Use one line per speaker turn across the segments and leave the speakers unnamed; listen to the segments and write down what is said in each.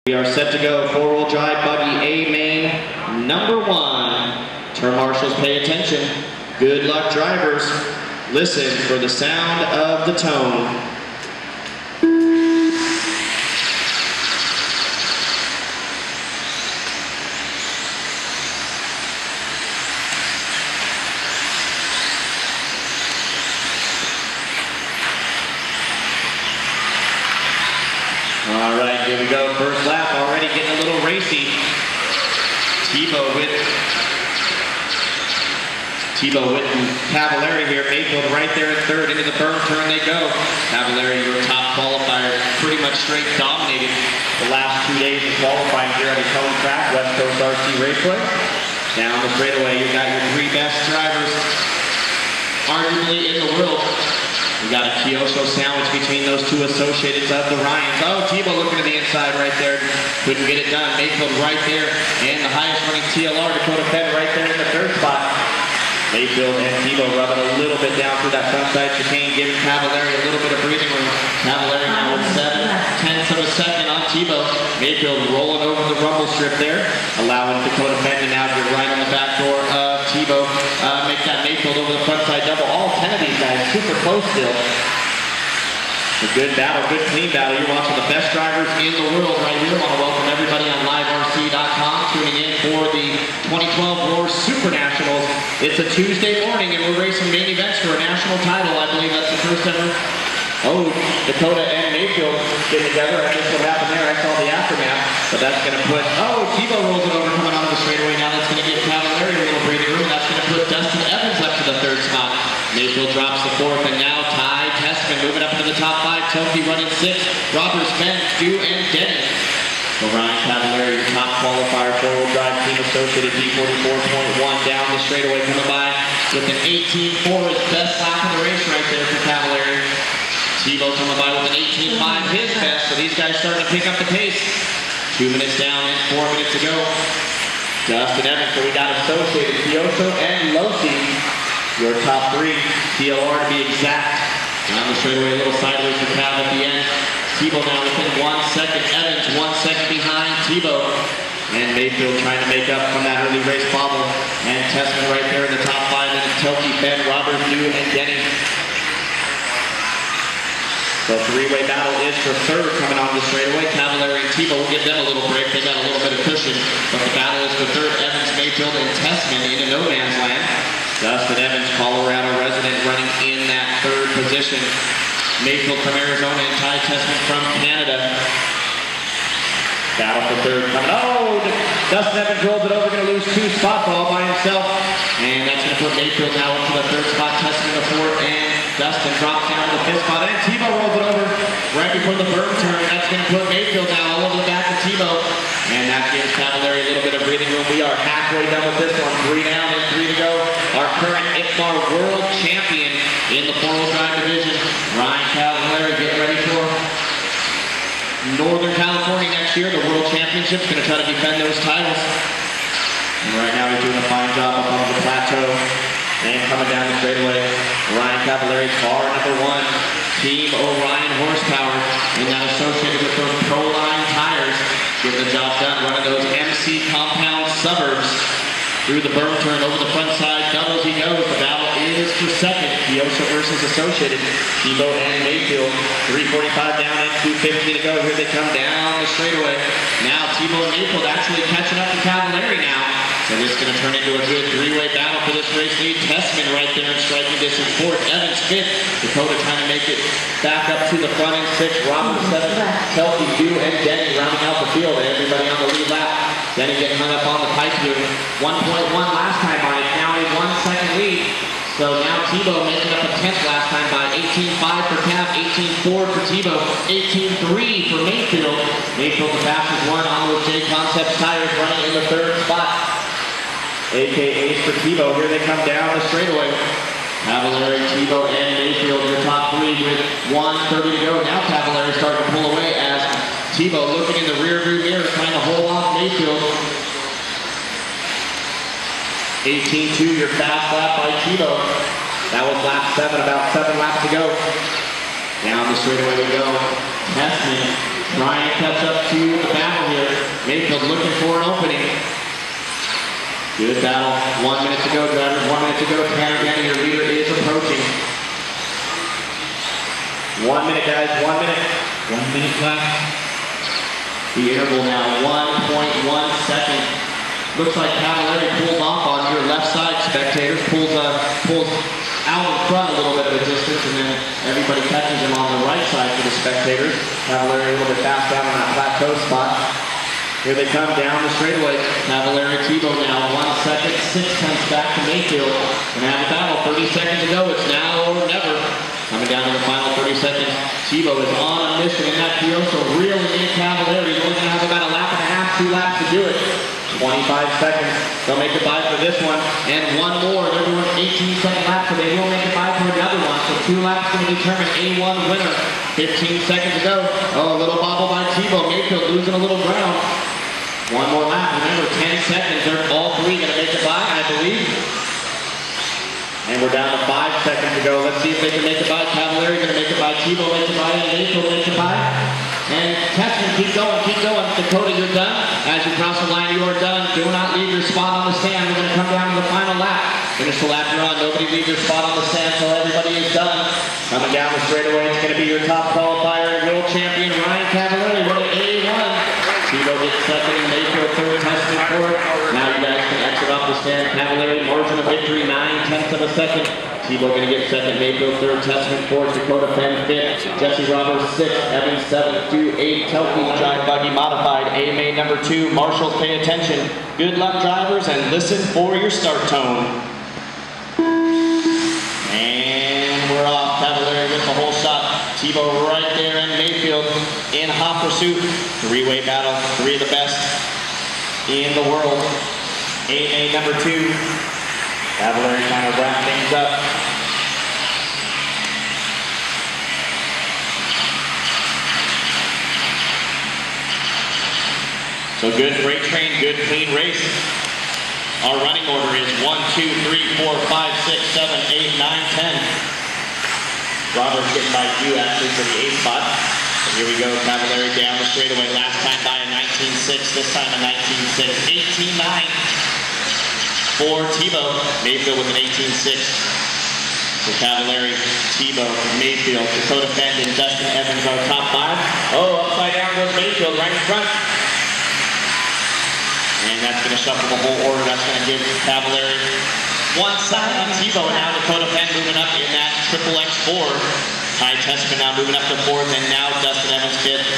We are set to go. Four-wheel drive buggy A main number 1. Turn marshals, pay attention. Good luck, drivers. Listen for the sound of the tone. All right, here we go. First lap, already getting a little racy. Tebow with Cavallari here. Mayfield right there in third. Into the berm turn they go. Cavallari, your top qualifier, pretty much straight dominated the last 2 days of qualifying here on his home track, West Coast RC Raceway. Down the straightaway, you got your 3 best drivers, arguably in the world. We got a Kyosho sandwich between those 2 associated of the Ryans. Oh, Tebow looking to the inside right there. Couldn't get it done. Mayfield right there. And the highest running TLR, Dakota Fed, right there in the 3rd spot. Mayfield and Tebow rubbing a little bit down through that front side chicane, giving Cavallari a little bit of breathing room. Cavallari now with 7/10 of a second on Tebow. Mayfield rolling over the rumble strip there, allowing Dakota Fed to now get right on the back door of Tebow. Make that Mayfield over the front side double. All 10 of these guys super close still. A good battle, good clean battle. You're watching the best drivers in the world right here. I want to welcome everybody on liverc.com tuning in for the 2012 Roar Super Nationals. It's a Tuesday morning and we're racing main events for a national title. I believe that's the first ever. Oh, Dakota and Mayfield get together. I guess what happened there, I saw the aftermath. But that's going to put, oh, Tebow rolls it over coming onto the straightaway. Now that's going to give Cavallari a little breathing room. That's going to put Dustin Evans up to the 3rd spot. Mayfield drops the 4th, and now Ty Tessman moving up into the top 5. Toki running 6th. Roberts, Ben, Stu, and Denny. So Ryan Cavallari, your top qualifier, 4-wheel drive team associated D44.1 down the straightaway, coming by with an 18.4, his best lap of the race right there for Cavallari. Tebow coming by with an 18.5, his best, so these guys starting to pick up the pace. 2 minutes down and 4 minutes to go. Dustin Evans, so we got associated Kyosho and Losi, your top 3, TLR to be exact. Down the straightaway, a little sideways for Cav at the end. Tebow now within 1 second, Evans 1 second behind Tebow. And Mayfield trying to make up from that early race bobble. And Tessman right there in the top 5, and Toki, Ben, Robert, New, and Denny. So 3-way battle is for 3rd coming on the straightaway. Cavallari and Tebow will give them a little break. They got a little bit of cushion. But the battle is for 3rd. Evans, Mayfield, and Tessman into no man's land. Dustin Evans, Colorado resident, running in that 3rd position. Mayfield from Arizona and Ty Tessman from Canada. Battle for 3rd coming. Oh! Dustin Evans rolls it over, going to lose 2 spots all by himself. And that's going to put Mayfield now into the 3rd spot, Tessman the 4th, and Dustin drops down to the 5th spot. And Tebow rolls it over right before the berm turn. That's going to put Mayfield now all over the back of Tebow. And that gives Cavallari a little bit of breathing room. We are halfway done with this one. 3 down and 3 to go. Our current ICMAR world champion in the 4-wheel drive division, Ryan Cavallari, getting ready for Northern California next year. The World Championship's going to try to defend those titles. And right now he's doing a fine job up on the plateau. And coming down the straightaway, Ryan Cavallari, car number 1, Team Orion horsepower, and now associated with those Proline tires. Getting the job done, running those MC compound suburbs through the berm turn over the front side. Doubles he goes. The battle is for 2nd. Kyosho versus Associated. Tebow and Mayfield. 3:45 down and 2:15 to go. Here they come down the straightaway. Now Tebow and Mayfield actually catching up to Cavallari now. So this is going to turn into a good 3-way battle for this race lead. Tessman right there in striking distance. 4th, Evans 5th. Dakota trying to make it back up to the front in 6th. Robert 7th. Kelsey, Dew, and Denny rounding out the field. And everybody on the lead lap. Denny getting hung up on the pipe here. 1.1 last time by now a 1 second lead. So now Tebow making up a 10th last time by 18.5 for Cav, 18.4 for Tebow, 18.3 for Mayfield. Mayfield the fastest one on those J Concepts tires, running in the 3rd spot. AKA's for Tebow. Here they come down the straightaway. Cavallari, Tebow, and Mayfield in the top 3 with 1:30 to go. Now Cavallari starting to pull away as Tebow looking in the rear view mirror trying to hold off Mayfield. 18.2, your fast lap by Tebow. That was lap 7, about 7 laps to go. Down the straightaway we go. Tessman trying to catch up to the battle here. Mayfield looking for an opening. Good battle. 1 minute to go, drivers. 1 minute to go. Tanner Denny, your leader, is approaching. 1 minute, guys. 1 minute. 1 minute left. The interval now, 1.1 seconds. Looks like Cavalieri pulls off on your left side, spectators. Pulls out in front a little bit of a distance, and then everybody catches him on the right side for the spectators. Cavalieri a little bit fast down on that plateau spot. Here they come down the straightaway. Cavalieri Tebow now, 1 second, 6/10 back to Mayfield. Gonna have a battle, 30 seconds to go. It's now or never. Coming down to the final 30 seconds. Tebow is on a mission in that Kioso, reeling in Cavalieri. He's only gonna have about a lap and a half, 2 laps to do it. 25 seconds. They'll make it by for this one. And one more. They're doing 18-second laps, so they will make it by for another one. So 2 laps going to determine A1 winner. 15 seconds to go. Oh, a little bobble by Tebow. Mayfield losing a little ground. One more lap. Remember, 10 seconds. They're all three going to make it by, I believe. And we're down to 5 seconds to go. Let's see if they can make it by. Cavalieri going to make it by. Tebow makes it by. And Mayfield makes it by. And Tessman, keep going, keep going. Dakota, you're done. As you cross the line, you are done. Do not leave your spot on the stand. We're going to come down to the final lap. Finish the lap you're on. Nobody leave your spot on the stand until everybody is done. Coming down the straightaway, it's going to be your top qualifier and world champion, Ryan Cavalieri, running A1. Tebow gets second and Mayfield third, Tessman fourth. Now you guys can exit off the stand. Cavalieri, margin of victory, 9/10 of a second. Tebow going to get second, Mayfield third, Tessman fourth, Dakota Penn fifth, Jesse Roberts sixth, Evans seventh, 2-8, Telke Giant Buggy Modified, AMA number 2. Marshals, pay attention. Good luck, drivers, and listen for your start tone. And we're off. Cavalieri with the whole shot. Tebow right there, and Mayfield in hot pursuit. 3-way battle, 3 of the best in the world. AMA number 2. Cavalieri trying to wrap things up. So good freight train, good clean race. Our running order is 1, 2, 3, 4, 5, 6, 7, 8, 9, 10. Roberts getting by you actually for the 8th spot. And here we go, Cavalieri down the straightaway. Last time by a 19.6, this time a 19.6, 18.9. For Tebow, Mayfield with an 18.6. So Cavalieri, Tebow, Mayfield, Dakota Penn, and Dustin Evans are top 5. Oh, upside down goes Mayfield right in front. And that's going to shuffle the whole order. That's going to give Cavalieri one side on Tebow. And now Dakota Penn moving up in that triple X4. Ty Tessman now moving up to 4th, and now Dustin Evans 5th.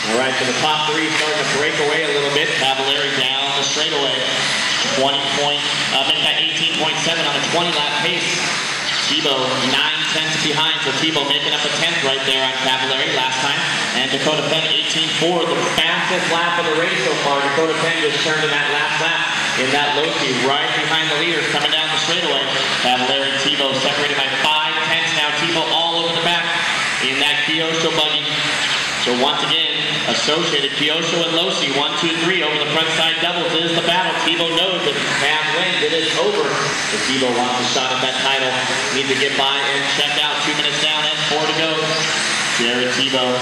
All right, so the top 3 starting to break away a little bit. Cavalieri down the straightaway. 18.7 on a 20-lap pace. Tebow 9/10 behind, so Tebow making up a 10th right there on Cavalieri last time. And Dakota Penn 18.4, the fastest lap of the race so far. Dakota Penn just turned in that last lap in that low speed, right behind the leaders coming down the straightaway. Cavalieri and Tebow separated by 5/10 now. Tebow all over the back in that Kioso buggy. So once again, associated Kioso and Losi, 1, 2, 3 over the front side doubles is the battle. Tebow knows if Cam wins, it is over. But Tebow wants a shot at that title. Needs to get by and check out. 2 minutes down and 4 to go. Jared Tebow.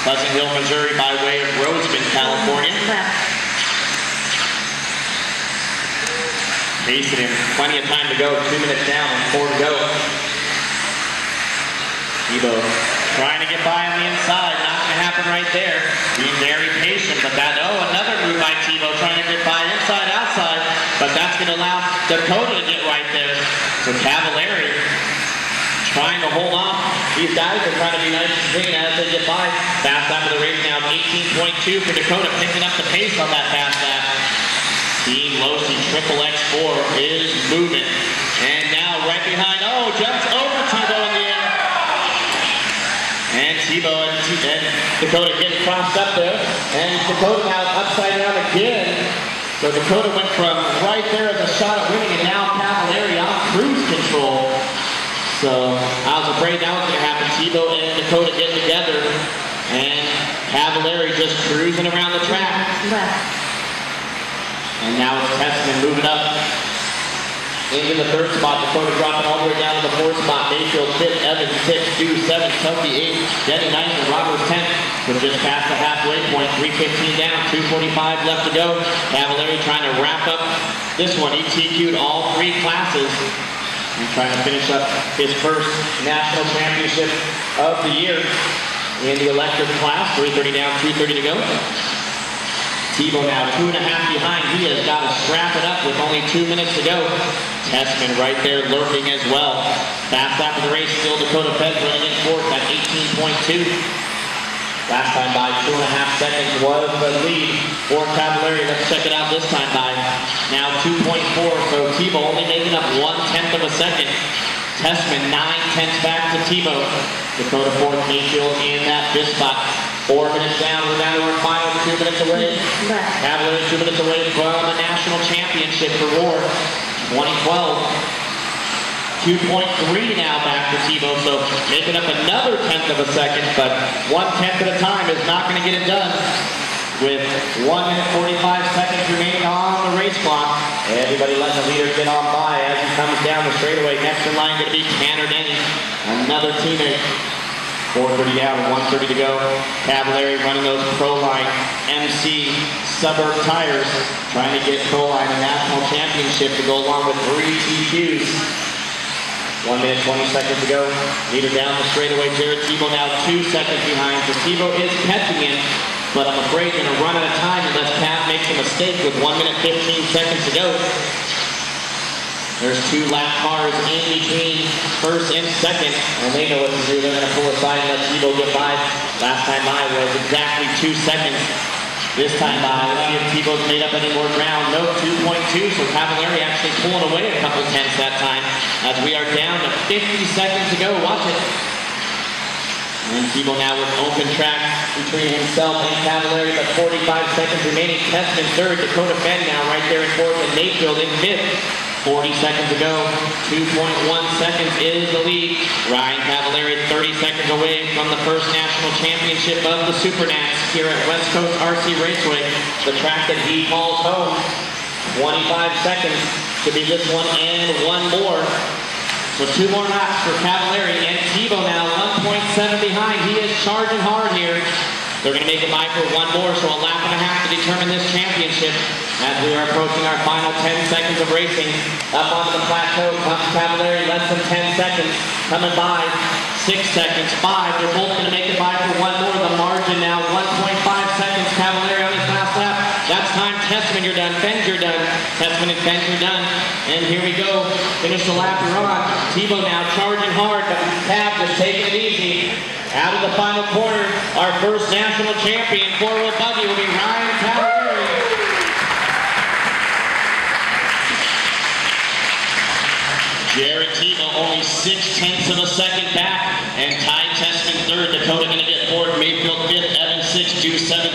Pleasant Hill, Missouri by way of Roseman, California. Pacing him. Plenty of time to go. 2 minutes down and 4 to go. Tebow trying to get by on the inside. Not going to happen right there. Being very patient, but another move by Tebow trying to get by inside, outside, but that's going to allow Dakota to get right there. So Cavalieri trying to hold off. These guys are trying to be nice and clean as they get by. Fast lap of the race now, 18.2 for Dakota, picking up the pace on that fast lap. Team Losi triple X4 is moving. And now right behind, jumps over Tebow in the air. And Tebow and Dakota getting crossed up there. And Dakota now upside down again. So Dakota went from right there as a shot at winning, and now Cavalieri on cruise control. So I was afraid that was going to happen. Tebow and Dakota get together. And Cavalieri just cruising around the track. And now it's Tessman moving up. Into the third spot, Dakota dropping all the way down to the fourth spot. Mayfield 5th, Evans 6th, Dew 7th, Toki 8th, Denny 9th, and Roberts 10th. We're just past the halfway point, 3:15 down, 2:45 left to go. Cavallari trying to wrap up this one. He TQ'd all 3 classes. He's trying to finish up his first national championship of the year in the electric class. 3:30 down, 2:30 to go. Tebow now 2.5 behind. He has got to scrap it up with only 2 minutes to go. Tessman right there lurking as well. Fast lap of the race, still Dakota Fed running in fourth at 18.2. Last time by 2.5 seconds was the lead for Cavallari. Let's check it out this time by. Now 2.4, so Tebow only making up 1/10 of a second. Tessman 9/10 back to Tebow. Dakota fourth, Mayfield in that 5th spot. 4 minutes down, we're down to our final, 2 minutes away. Cavallari 2 minutes away from the national championship for Ward 2012. 2.3 now back to Tebow, so making up another 1/10 of a second, but 1/10 at a time is not going to get it done. With 1 minute 45 seconds remaining on the race clock. Everybody letting the leader get on by as he comes down the straightaway. Next in line going to be Tanner Denny, another teammate. 4:30 down, 1:30 to go. Cavallari running those Proline MC Suburb tires, trying to get Proline a national championship to go along with 3 TQs. 1 minute 20 seconds to go. Leader down the straightaway. Jared Tebow now 2 seconds behind. So Tebow is catching in, but I'm afraid going to run out of time unless Cav makes a mistake with 1 minute 15 seconds to go. There's 2 lap cars in between first and second, and they know what to do. They're going to pull aside and let Tebow get by. Last time by was exactly 2 seconds. This time by, let's see if Tebow's made up any more ground. No, 2.2, so Cavallari actually pulling away a couple tenths that time as we are down to 50 seconds to go. Watch it. And Tebow now with open track between himself and Cavallari, but 45 seconds remaining. Tessman third, Dakota Fenn now right there in fourth, and Mayfield in fifth. 40 seconds to go. 2.1 seconds is the lead. Ryan Cavallari 30 seconds away from the first national championship of the Super Nats here at West Coast RC Raceway, the track that he calls home. 25 seconds to be this one and 1 more. So 2 more laps for Cavallari, and Tebow now 1.7 behind. He is charging hard here. They're going to make it by for 1 more, so a lap and a half to determine this championship as we are approaching our final 10 seconds of racing. Up onto the plateau comes Cavallari, less than 10 seconds. Coming by, 6 seconds, 5. They're both going to make it by for 1 more. The margin now 1.5 seconds. Cavallari on his last lap. That's time. Tessman, you're done. Fenn, you're done. Tessman and Fenn, you're done. And here we go. Finish the lap you're on. Tebow now charging hard, but Cav just taking it easy. Out of the final corner, our first national champion, 4-wheel buggy, will be Ryan Cavallari. Jared Tebow only 6/10 of a second back, and Ty Tessman third. Dakota going to get fourth, Mayfield 5th, Evans 6th, Dew 7th.